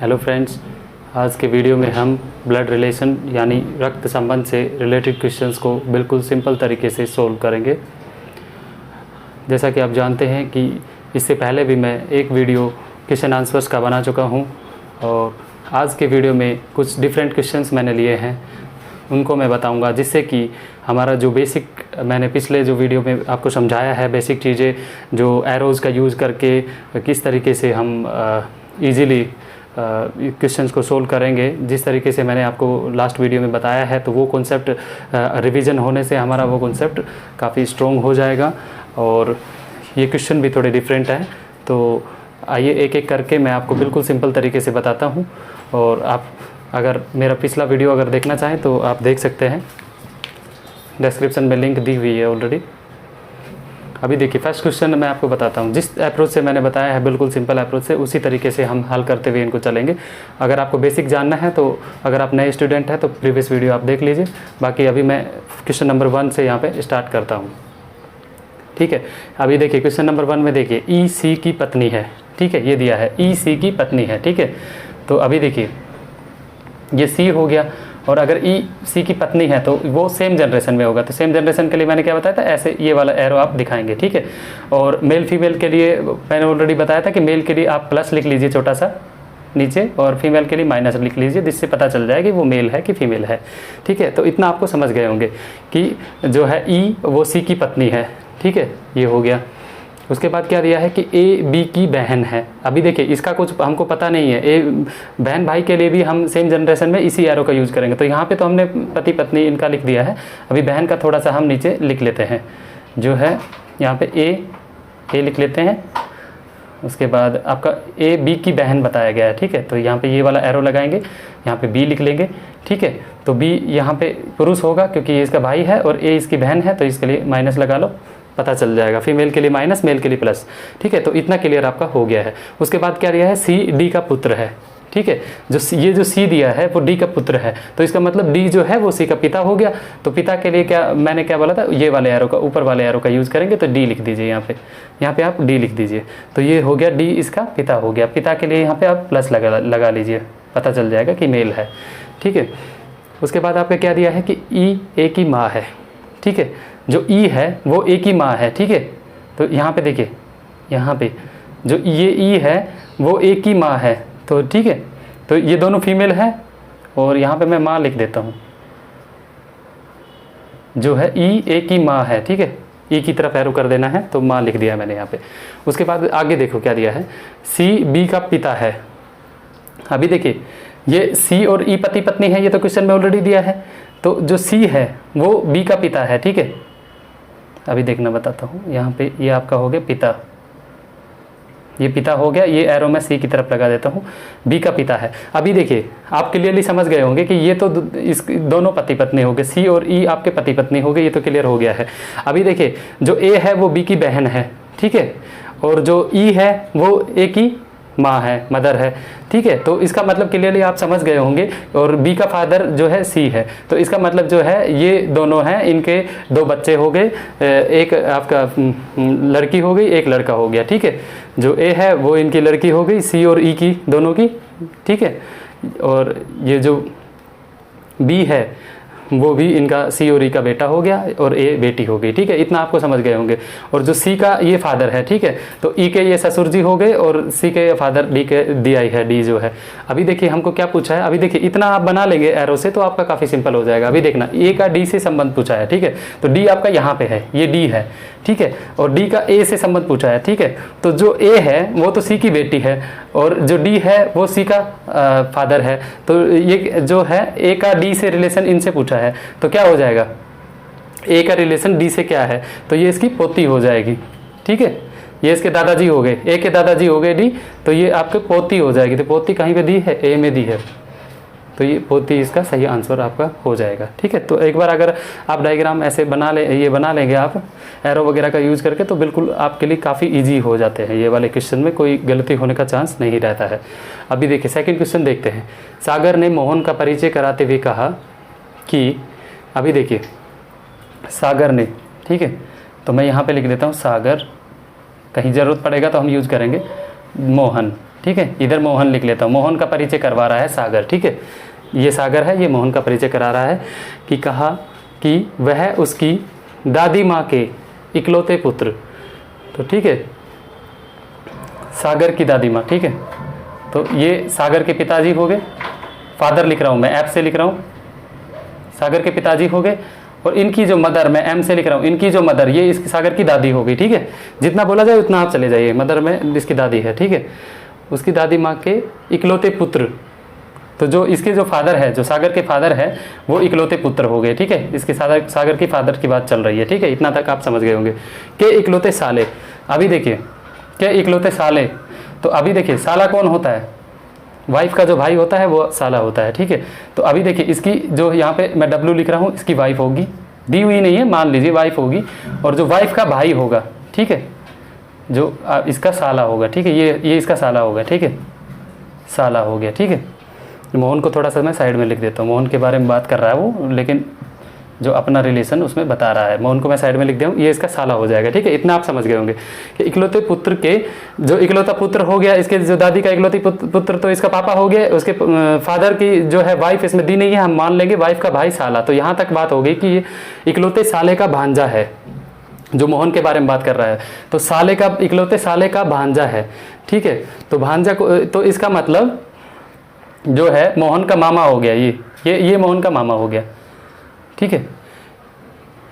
Hello friends, आज के video में हम ब्लड रिलेशन यानी रक्त संबंध से रिलेटेड क्वेश्चंस को बिल्कुल सिंपल तरीके से सोल्व करेंगे। जैसा कि आप जानते हैं कि इससे पहले भी मैं एक वीडियो क्वेश्चन आंसर्स का बना चुका हूं और आज के वीडियो में कुछ डिफरेंट क्वेश्चंस मैंने लिए हैं, उनको मैं बताऊंगा, जिससे कि हमारा जो बेसिक मैंने पिछले जो वीडियो में आपको समझाया है बेसिक चीज़ें, जो एरोज़ का यूज़ करके किस तरीके से हम ईज़िली क्वेश्चंस को सोल्व करेंगे, जिस तरीके से मैंने आपको लास्ट वीडियो में बताया है, तो वो कॉन्सेप्ट रिवीजन होने से हमारा वो कॉन्सेप्ट काफ़ी स्ट्रॉन्ग हो जाएगा। और ये क्वेश्चन भी थोड़े डिफरेंट हैं, तो आइए एक एक करके मैं आपको बिल्कुल सिंपल तरीके से बताता हूँ। और आप अगर मेरा पिछला वीडियो अगर देखना चाहें तो आप देख सकते हैं, डिस्क्रिप्शन में लिंक दी हुई है ऑलरेडी। अभी देखिए, फर्स्ट क्वेश्चन मैं आपको बताता हूँ। जिस अप्रोच से मैंने बताया है, बिल्कुल सिंपल अप्रोच से, उसी तरीके से हम हल करते हुए इनको चलेंगे। अगर आपको बेसिक जानना है तो अगर आप नए स्टूडेंट हैं तो प्रीवियस वीडियो आप देख लीजिए। बाकी अभी मैं क्वेश्चन नंबर 1 से यहाँ पे स्टार्ट करता हूँ, ठीक है। अभी देखिए क्वेश्चन नंबर 1 में देखिए, ई सी की पत्नी है, ठीक है, ये दिया है ई सी की पत्नी है, ठीक है। तो अभी देखिए ये सी हो गया, और अगर ई सी की पत्नी है तो वो सेम जनरेशन में होगा। तो सेम जनरेशन के लिए मैंने क्या बताया था, ऐसे ये वाला एरो आप दिखाएंगे, ठीक है। और मेल फीमेल के लिए मैंने ऑलरेडी बताया था कि मेल के लिए आप प्लस लिख लीजिए छोटा सा नीचे, और फीमेल के लिए माइनस लिख लीजिए, जिससे पता चल जाए कि वो मेल है कि फीमेल है, ठीक है। तो इतना आपको समझ गए होंगे कि जो है ई वो सी की पत्नी है, ठीक है, ये हो गया। उसके बाद क्या दिया है कि ए बी की बहन है। अभी देखिए इसका कुछ हमको पता नहीं है, ए बहन भाई के लिए भी हम सेम जनरेशन में इसी एरो का यूज़ करेंगे। तो यहाँ पे तो हमने पति पत्नी इनका लिख दिया है, अभी बहन का थोड़ा सा हम नीचे लिख लेते हैं, जो है यहाँ पे ए लिख लेते हैं। उसके बाद आपका ए बी की बहन बताया गया है, ठीक है। तो यहाँ पे ये वाला एरो लगाएंगे, यहाँ पे बी लिख लेंगे, ठीक है। तो बी यहाँ पे पुरुष होगा क्योंकि ये इसका भाई है, और ए इसकी बहन है, तो इसके लिए माइनस लगा लो, पता चल जाएगा। फीमेल के लिए माइनस, मेल के लिए प्लस, ठीक है। तो इतना क्लियर आपका हो गया है। उसके बाद क्या दिया है, सी डी का पुत्र है, ठीक है। ये जो सी दिया है वो डी का पुत्र है, तो इसका मतलब डी जो है वो सी का पिता हो गया। तो पिता के लिए क्या मैंने क्या बोला था, ये वाले एरो का, ऊपर वाले एरो का यूज़ करेंगे, तो डी लिख दीजिए यहाँ पे आप डी लिख दीजिए। तो ये हो गया, डी इसका पिता हो गया। पिता के लिए यहाँ पे आप प्लस लगा लीजिए, पता चल जाएगा कि मेल है, ठीक है। उसके बाद आपका क्या दिया है कि ई ए की माँ है, ठीक है। जो ई है वो ए की माँ है, ठीक है। तो यहाँ पे देखिए, यहाँ पे जो ये ई है वो ए की माँ है, तो ठीक है। तो ये दोनों फीमेल है, और यहाँ पे मैं माँ लिख देता हूँ, जो है ई ए की माँ है, ठीक है। ई की तरफ एरो कर देना है, तो माँ लिख दिया मैंने यहाँ पे। उसके बाद आगे देखो क्या दिया है, सी बी का पिता है। अभी देखिए ये सी और ई पति पत्नी है, ये तो क्वेश्चन में ऑलरेडी दिया है। तो जो सी है वो बी का पिता है, ठीक है। अभी देखना बताता हूँ, यहाँ पे ये आपका हो गया पिता, ये पिता हो गया, ये एरो मैं सी की तरफ लगा देता हूँ, बी का पिता है। अभी देखिए आप क्लियरली समझ गए होंगे कि ये तो इस दोनों पति पत्नी हो गए, सी और ई आपके पति पत्नी हो गए, ये तो क्लियर हो गया है। अभी देखिए जो ए है वो बी की बहन है, ठीक है, और जो ई है वो ए की माँ है, मदर है, ठीक है। तो इसका मतलब क्लियरली आप समझ गए होंगे। और बी का फादर जो है सी है, तो इसका मतलब जो है ये दोनों हैं, इनके 2 बच्चे हो गए, एक आपका लड़की हो गई, एक लड़का हो गया, ठीक है। जो ए है वो इनकी लड़की हो गई, सी और ई की दोनों की, ठीक है। और ये जो बी है वो भी इनका सी और ई का बेटा हो गया, और ए बेटी हो गई, ठीक है। इतना आपको समझ गए होंगे। और जो सी का ये फादर है, ठीक है, तो ई के ये ससुर जी हो गए, और सी के ये फादर डी के दी आई है, डी जो है। अभी देखिए हमको क्या पूछा है, अभी देखिए इतना आप बना लेंगे एरो से तो आपका काफ़ी सिंपल हो जाएगा। अभी देखना, ए का डी से संबंध पूछा है, ठीक है। तो डी आपका यहाँ पे है, ये डी है, ठीक है, और डी का ए से संबंध पूछा है, ठीक है। तो जो ए है वो तो सी की बेटी है, और जो डी है वो सी का फादर है। तो ये जो है ए का डी से रिलेशन इनसे पूछा है, तो क्या हो जाएगा, ए का रिलेशन डी से क्या है, तो ये इसकी पोती हो जाएगी, ठीक है। ये इसके दादाजी हो गए, ए के दादाजी हो गए डी, तो ये आपके पोती हो जाएगी। तो पोती कहीं पे दी है, ए में दी है, तो ये पोती इसका सही आंसर आपका हो जाएगा, ठीक है। तो एक बार अगर आप डायग्राम ऐसे बना लेंगे आप एरो वगैरह का यूज़ करके, तो बिल्कुल आपके लिए काफ़ी इजी हो जाते हैं। ये वाले क्वेश्चन में कोई गलती होने का चांस नहीं रहता है। अभी देखिए सेकंड क्वेश्चन देखते हैं। सागर ने मोहन का परिचय कराते हुए कहा कि, अभी देखिए सागर ने, ठीक है, तो मैं यहाँ पे लिख देता हूँ सागर, कहीं ज़रूरत पड़ेगा तो हम यूज़ करेंगे मोहन, ठीक है। इधर मोहन लिख लेता हूँ, मोहन का परिचय करवा रहा है सागर, ठीक है। ये सागर है, ये मोहन का परिचय करा रहा है कि कहा कि वह उसकी दादी माँ के इकलौते पुत्र, तो ठीक है, सागर की दादी माँ, ठीक है। तो ये सागर के पिताजी हो गए, फादर लिख रहा हूँ मैं, एफ से लिख रहा हूँ, सागर के पिताजी हो गए। और इनकी जो मदर, मैं एम से लिख रहा हूँ, इनकी जो मदर, ये इसकी सागर की दादी हो गई, ठीक है। जितना बोला जाए उतना आप चले जाइए, मदर में इसकी दादी है, ठीक है। उसकी दादी माँ के इकलौते पुत्र, तो जो इसके जो फादर है, जो सागर के फादर है, वो इकलौते पुत्र हो गए, ठीक है। इसके सागर की फादर की बात चल रही है, ठीक है। इतना तक आप समझ गए होंगे। के इकलौते साले, अभी देखिए के इकलौते साले, तो अभी देखिए साला कौन होता है, वाइफ का जो भाई होता है वो साला होता है, ठीक है। तो अभी देखिए इसकी जो यहाँ पे मैं डब्लू लिख रहा हूँ, इसकी वाइफ होगी, दी हुई नहीं है, मान लीजिए वाइफ होगी, और जो वाइफ का भाई होगा, ठीक है, जो इसका साला होगा, ठीक है, ये इसका साला होगा, ठीक है, साला हो गया, ठीक है। मोहन को थोड़ा सा मैं साइड में लिख देता हूँ, मोहन के बारे में बात कर रहा है वो, लेकिन जो अपना रिलेशन उसमें बता रहा है, मोहन को मैं साइड में लिख दिया हूँ, ये इसका साला हो जाएगा, ठीक है। इतना आप समझ गए होंगे कि इकलौते पुत्र के जो इकलौता पुत्र हो गया, इसके जो दादी का इकलौती पुत्र तो इसका पापा हो गया, उसके फादर की जो है वाइफ इसमें दी नहीं है, हम मान लेंगे वाइफ का भाई साला। तो यहाँ तक बात हो गई कि ये इकलौते साले का भांजा है, जो मोहन के बारे में बात कर रहा है। तो साले का, इकलौते साले का भांजा है, ठीक है। तो भांजा को, तो इसका मतलब जो है मोहन का मामा हो गया, ये मोहन का मामा हो गया, ठीक है।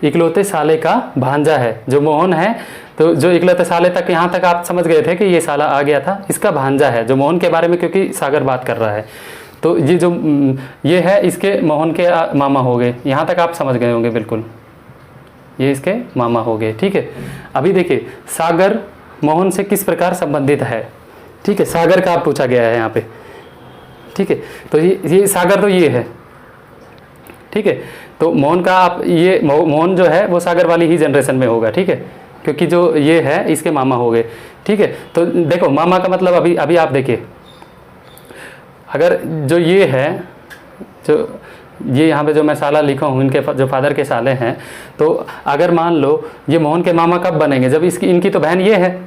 इकलौते साले का भांजा है जो मोहन है, तो जो इकलौते साले तक, यहाँ तक आप समझ गए थे कि ये साला आ गया था, इसका भांजा है जो मोहन के बारे में, क्योंकि सागर बात कर रहा है, तो ये जो ये है इसके मोहन के मामा हो गए। यहाँ तक आप समझ गए होंगे बिल्कुल, ये इसके मामा हो गए, ठीक है। अभी देखिए सागर मोहन से किस प्रकार संबंधित है, ठीक है, सागर का आप पूछा गया है यहाँ पे, ठीक है। तो ये सागर तो ये है, ठीक है। तो मोहन का आप, ये मोहन जो है वो सागर वाली ही जनरेशन में होगा, ठीक है, क्योंकि जो ये है इसके मामा हो गए, ठीक है। तो देखो मामा का मतलब अभी आप देखिए, अगर जो ये है, जो ये यहाँ पे जो मैं साला लिखा हूँ, इनके जो फादर के साले हैं, तो अगर मान लो ये मोहन के मामा कब बनेंगे, जब इनकी तो बहन ये है,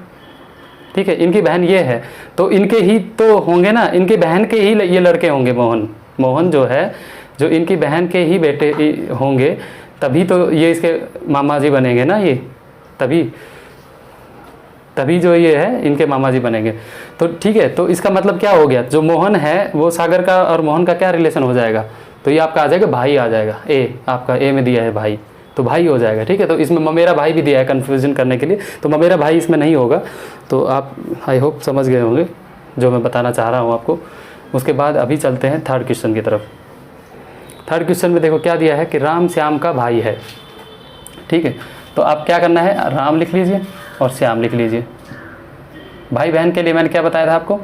ठीक है, इनकी बहन ये है, तो इनके ही तो होंगे ना, इनकी बहन के ही ये लड़के होंगे। मोहन जो है, जो इनकी बहन के ही बेटे होंगे, तभी तो ये इसके मामा जी बनेंगे ना, ये तभी जो ये है इनके मामा जी बनेंगे। तो ठीक है, तो इसका मतलब क्या हो गया, जो मोहन है वो सागर का और मोहन का क्या रिलेशन हो जाएगा, तो ये आपका आ जाएगा भाई आ जाएगा, आपका ए में दिया है भाई, तो भाई हो जाएगा, ठीक है। तो इसमें ममेरा भाई भी दिया है कन्फ्यूजन करने के लिए, तो ममेरा भाई इसमें नहीं होगा। तो आप आई होप समझ गए होंगे जो मैं बताना चाह रहा हूँ आपको। उसके बाद अभी चलते हैं थर्ड क्वेश्चन की तरफ। थर्ड क्वेश्चन में देखो क्या दिया है कि राम श्याम का भाई है, ठीक है। तो आप क्या करना है, राम लिख लीजिए और श्याम लिख लीजिए। भाई बहन के लिए मैंने क्या बताया था आपको,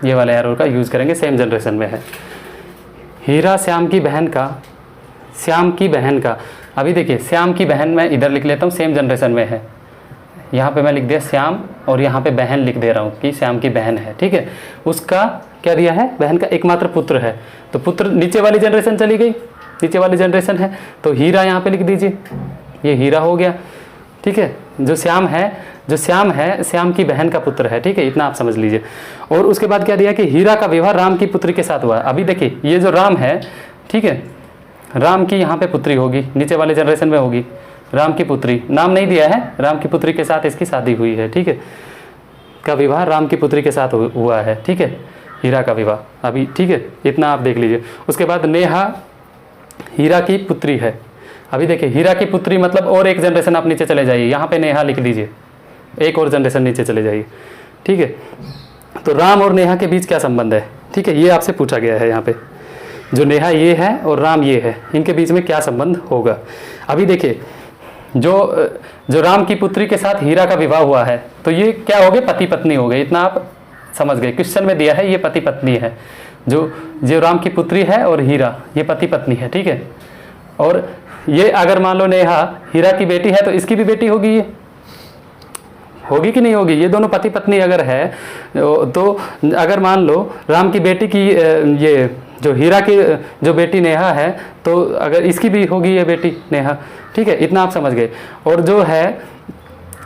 ये वाला एरो का यूज़ करेंगे, सेम जनरेशन में है। हीरा श्याम की बहन का, अभी देखिए श्याम की बहन मैं इधर लिख लेता हूँ, सेम जनरेशन में है। यहाँ पे मैं लिख दिया श्याम और यहाँ पे बहन लिख दे रहा हूँ कि श्याम की बहन है, ठीक है। उसका क्या दिया है, बहन का एकमात्र पुत्र है, तो पुत्र नीचे वाली जनरेशन चली गई, नीचे वाली जनरेशन है, तो हीरा यहाँ पे लिख दीजिए, ये हीरा हो गया, ठीक है। जो श्याम है श्याम की बहन का पुत्र है, ठीक है, इतना आप समझ लीजिए। और उसके बाद क्या दिया कि हीरा का विवाह राम की पुत्री के साथ हुआ। अभी देखिए ये जो राम है, ठीक है, राम की यहाँ पे पुत्री होगी, नीचे वाले जनरेशन में होगी, राम की पुत्री, नाम नहीं दिया है, राम की पुत्री के साथ इसकी शादी हुई है, ठीक है, का विवाह राम की पुत्री के साथ हुआ है, ठीक है, हीरा का विवाह अभी, ठीक है, इतना आप देख लीजिए। उसके बाद नेहा हीरा की पुत्री है। अभी देखिए हीरा की पुत्री मतलब और एक जनरेशन आप नीचे चले जाइए, यहाँ पे नेहा लिख दीजिए, एक और जनरेशन नीचे चले जाइए, ठीक है। तो राम और नेहा के बीच क्या संबंध है, ठीक है, ये आपसे पूछा गया है यहाँ पे। जो नेहा ये है और राम ये है, इनके बीच में क्या संबंध होगा। अभी देखिए जो राम की पुत्री के साथ हीरा का विवाह हुआ है, तो ये क्या हो गए, पति पत्नी हो गए, इतना आप समझ गए। क्वेश्चन में दिया है ये पति पत्नी है, जो राम की पुत्री है और हीरा ये पति पत्नी है, ठीक है। और ये अगर मान लो नेहा हीरा की बेटी है तो इसकी भी बेटी होगी, ये होगी कि नहीं होगी, ये दोनों पति पत्नी अगर है तो अगर मान लो राम की बेटी की ये जो हीरा की जो बेटी नेहा है, तो अगर इसकी भी होगी ये बेटी नेहा, ठीक है, इतना आप समझ गए। और जो है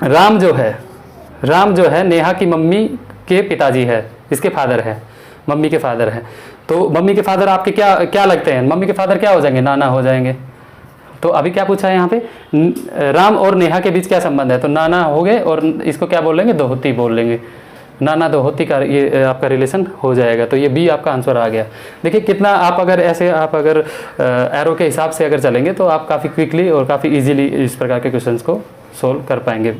राम जो है नेहा की मम्मी के पिताजी है, इसके फादर है, मम्मी के फादर है। तो मम्मी के फादर आपके क्या क्या लगते हैं? मम्मी के फादर क्या हो जाएंगे? नाना हो जाएंगे। तो अभी क्या पूछा है यहाँ पे, राम और नेहा के बीच क्या संबंध है? तो नाना हो गए और इसको क्या बोल लेंगे? दोहती बोल लेंगे। नाना दोहती का ये आपका रिलेशन हो जाएगा। तो ये बी आपका आंसर आ गया। देखिए कितना आप अगर ऐसे आप अगर एरो के हिसाब से अगर चलेंगे तो आप काफ़ी क्विकली और काफ़ी इजीली इस प्रकार के क्वेश्चंस को सोल्व कर पाएंगे।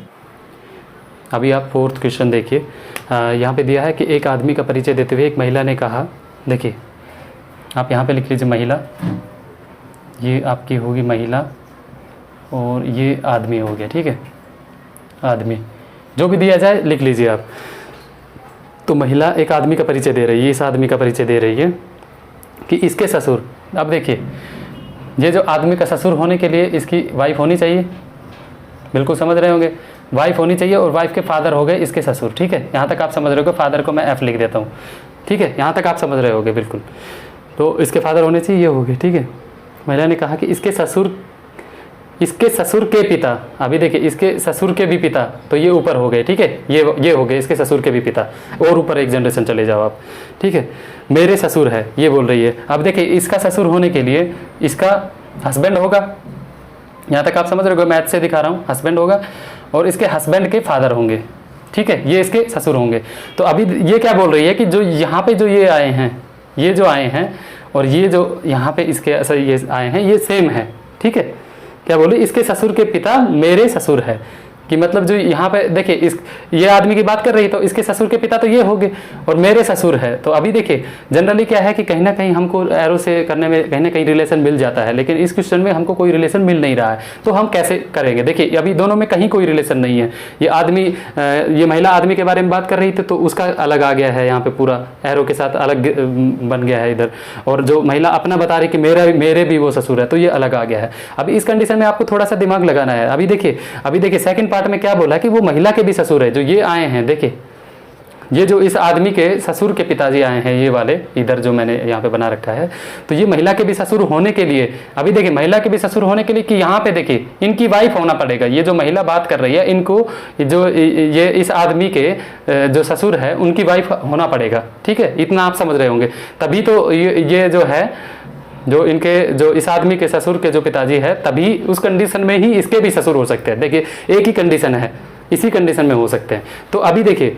अभी आप फोर्थ क्वेश्चन देखिए, यहाँ पे दिया है कि एक आदमी का परिचय देते हुए एक महिला ने कहा, देखिए आप यहाँ पे लिख लीजिए महिला, ये आपकी होगी महिला और ये आदमी हो गया, ठीक है, आदमी जो भी दिया जाए लिख लीजिए आप। तो महिला एक आदमी का परिचय दे रही है, इस आदमी का परिचय दे रही है कि इसके ससुर, अब देखिए ये जो आदमी का ससुर होने के लिए इसकी वाइफ होनी चाहिए, बिल्कुल समझ रहे होंगे, वाइफ होनी चाहिए और वाइफ के फादर हो गए इसके ससुर, ठीक है, यहाँ तक आप समझ रहे होगे। फादर को मैं एफ लिख देता हूँ, ठीक है, यहाँ तक आप समझ रहे होगे बिल्कुल। तो इसके फादर होने चाहिए, ये हो गए, ठीक है। महिला ने कहा कि इसके ससुर के पिता, अभी देखिए इसके ससुर के भी पिता, तो ये ऊपर हो गए, ठीक है, ये हो गए इसके ससुर के भी पिता, और ऊपर एक जनरेशन चले जाओ आप, ठीक है। मेरे ससुर है ये बोल रही है। अब देखिए इसका ससुर होने के लिए इसका हस्बैंड होगा, यहाँ तक आप समझ रहे हो, मैथ से दिखा रहा हूँ, हस्बैंड होगा और इसके हस्बैंड के फादर होंगे, ठीक है, ये इसके ससुर होंगे। तो अभी ये क्या बोल रही है कि जो यहाँ पे जो ये आए हैं, ये जो आए हैं और ये जो यहाँ पे इसके ये आए हैं, ये सेम है, ठीक है। क्या बोले, इसके ससुर के पिता मेरे ससुर है, कि मतलब जो यहाँ पे देखिए इस ये आदमी की बात कर रही, तो इसके ससुर के पिता तो ये हो गए और मेरे ससुर है। तो अभी देखिए जनरली क्या है कि कहीं ना कहीं हमको एरो से करने में कहीं ना कहीं रिलेशन मिल जाता है, लेकिन इस क्वेश्चन में हमको कोई रिलेशन मिल नहीं रहा है, तो हम कैसे करेंगे? देखिए अभी दोनों में कहीं कोई रिलेशन नहीं है। ये आदमी ये महिला आदमी के बारे में बात कर रही थी तो उसका अलग आ गया है, यहाँ पे पूरा एरो के साथ अलग बन गया है इधर, और जो महिला अपना बता रही कि मेरे भी वो ससुर है, तो ये अलग आ गया है। अभी इस कंडीशन में आपको थोड़ा सा दिमाग लगाना है। अभी देखिए सेकंड पार्ट में क्या बोला कि वो महिला के भी ससुर है, जो ये आए हैं, देखिए ये जो इस आदमी के ससुर के पिताजी आए हैं, ये वाले इधर जो मैंने यहाँ पे बना रखा है, तो ये महिला के भी ससुर होने के लिए, अभी देखिए महिला के भी ससुर होने के लिए कि यहाँ पे देखिए इनकी वाइफ होना पड़ेगा। ये जो महिला बात कर रही है, इनको जो ये इस आदमी के जो ससुर है उनकी वाइफ होना पड़ेगा, ठीक है, इतना आप समझ रहे होंगे। तभी तो ये जो है जो इनके जो इस आदमी के ससुर के जो पिताजी है, तभी उस कंडीशन में ही इसके भी ससुर हो सकते हैं। देखिए एक ही कंडीशन है, इसी कंडीशन में हो सकते हैं। तो अभी देखिए,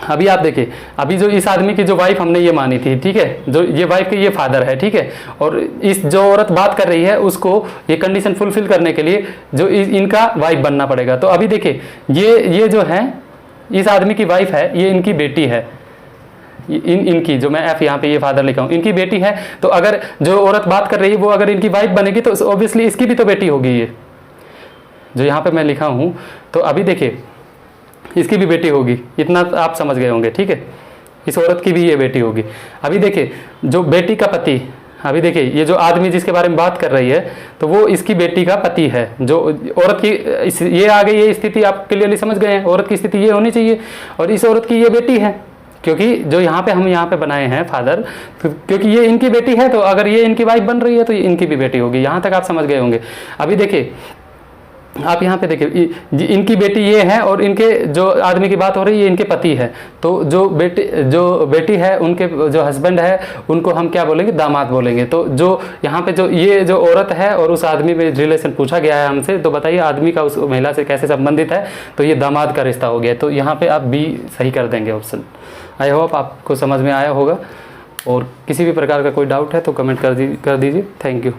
अभी आप देखिए, अभी जो इस आदमी की जो वाइफ हमने ये मानी थी, ठीक है, जो ये वाइफ के ये फादर है, ठीक है, और इस जो औरत बात कर रही है उसको ये कंडीशन फुलफिल करने के लिए जो इनका वाइफ बनना पड़ेगा। तो अभी देखिए ये जो है इस आदमी की वाइफ है, ये इनकी बेटी है, इनकी जो मैं एफ यहाँ पे ये फादर लिखा हूँ, इनकी बेटी है। तो अगर जो औरत बात कर रही है वो अगर इनकी वाइफ बनेगी तो ऑब्वियसली इसकी भी तो बेटी होगी, ये जो यहाँ पे मैं लिखा हूँ। तो अभी देखिए इसकी भी बेटी होगी, इतना आप समझ गए होंगे, ठीक है, इस औरत की भी ये बेटी होगी। अभी देखिए जो बेटी का पति, अभी देखिए ये जो आदमी जिसके बारे में बात कर रही है, तो वो इसकी बेटी का पति है। जो औरत की ये आ गई, ये स्थिति आप क्लियरली समझ गए हैं, औरत की स्थिति ये होनी चाहिए और इस औरत की ये बेटी है, क्योंकि जो यहाँ पे हम यहाँ पे बनाए हैं फादर, तो क्योंकि ये इनकी बेटी है, तो अगर ये इनकी वाइफ बन रही है तो ये इनकी भी बेटी होगी। यहाँ तक आप समझ गए होंगे। अभी देखिए आप यहाँ पे देखिए इनकी बेटी ये है और इनके जो आदमी की बात हो रही है, ये इनके पति है। तो जो बेटी है, उनके जो हस्बैंड है, उनको हम क्या बोलेंगे? दामाद बोलेंगे। तो जो यहाँ पे जो ये जो औरत है और उस आदमी में रिलेशन पूछा गया है हमसे, तो बताइए आदमी का उस महिला से कैसे संबंधित है? तो ये दामाद का रिश्ता हो गया। तो यहाँ पे आप बी सही कर देंगे ऑप्शन। आई होप आपको समझ में आया होगा, और किसी भी प्रकार का कोई डाउट है तो कमेंट कर दीजिए। Thank you.